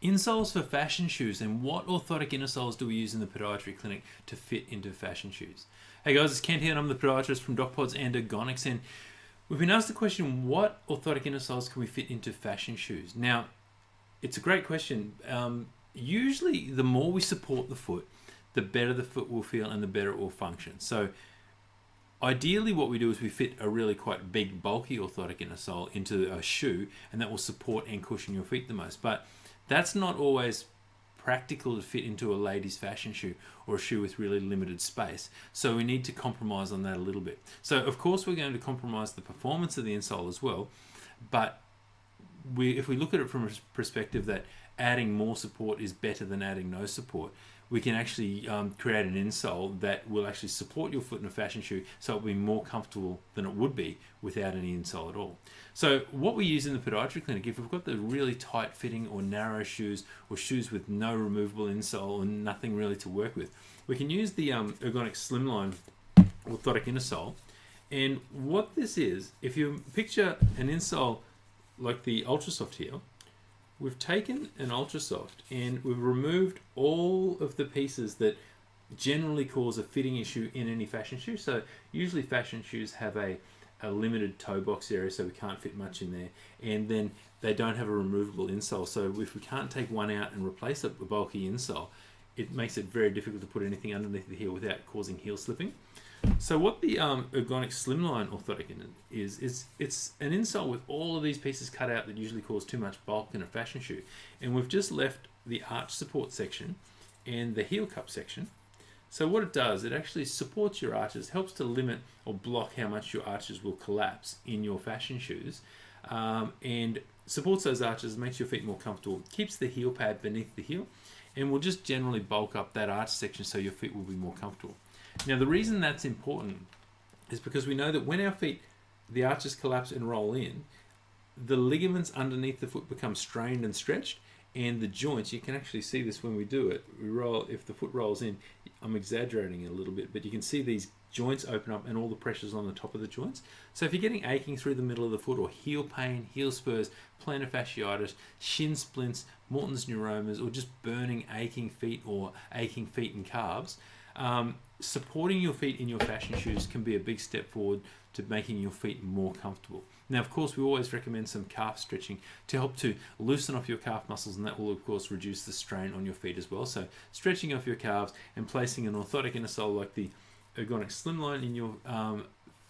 Insoles for fashion shoes, and what orthotic insoles do we use in the podiatry clinic to fit into fashion shoes? Hey guys, it's Kent here and I'm the podiatrist from DocPods and Ergonix, and we've been asked the question, what orthotic insoles can we fit into fashion shoes? Now, it's a great question. Usually the more we support the foot, the better the foot will feel and the better it will function. So ideally what we do is we fit a really quite big, bulky orthotic insole into a shoe, and that will support and cushion your feet the most. But that's not always practical to fit into a lady's fashion shoe or a shoe with really limited space. So we need to compromise on that a little bit. So of course we're going to compromise the performance of the insole as well, but if we look at it from a perspective that adding more support is better than adding no support, we can actually create an insole that will actually support your foot in a fashion shoe, so it'll be more comfortable than it would be without any insole at all. So what we use in the podiatry clinic, if we've got the really tight fitting or narrow shoes, or shoes with no removable insole or nothing really to work with, we can use the Ergonic Slimline orthotic insole. And what this is, if you picture an insole like the Ultrasoft here, we've taken an Ultrasoft and we've removed all of the pieces that generally cause a fitting issue in any fashion shoe. So usually fashion shoes have a limited toe box area, so we can't fit much in there, and then they don't have a removable insole. So if we can't take one out and replace it with a bulky insole, it makes it very difficult to put anything underneath the heel without causing heel slipping. So what the Ergonic Slimline orthotic is it's an insole with all of these pieces cut out that usually cause too much bulk in a fashion shoe, and we've just left the arch support section and the heel cup section. So what it does, it actually supports your arches, helps to limit or block how much your arches will collapse in your fashion shoes, and supports those arches, makes your feet more comfortable, keeps the heel pad beneath the heel, and will just generally bulk up that arch section so your feet will be more comfortable. Now the reason that's important is because we know that when our feet, the arches collapse and roll in, the ligaments underneath the foot become strained and stretched, and the joints, you can actually see this when we do it, we roll, if the foot rolls in, I'm exaggerating it a little bit, but you can see these joints open up and all the pressure's on the top of the joints. So if you're getting aching through the middle of the foot, or heel pain, heel spurs, plantar fasciitis, shin splints, Morton's neuromas, or just burning, aching feet or aching feet and calves, supporting your feet in your fashion shoes can be a big step forward to making your feet more comfortable. Now, of course, we always recommend some calf stretching to help to loosen off your calf muscles, and that will, of course, reduce the strain on your feet as well. So stretching off your calves and placing an orthotic insole like the Ergonic Slimline in your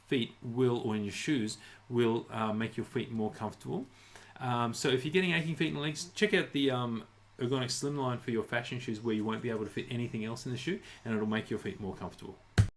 feet or in your shoes will make your feet more comfortable. So if you're getting aching feet and legs, check out the Ergonic Slimline for your fashion shoes, where you won't be able to fit anything else in the shoe, and it'll make your feet more comfortable.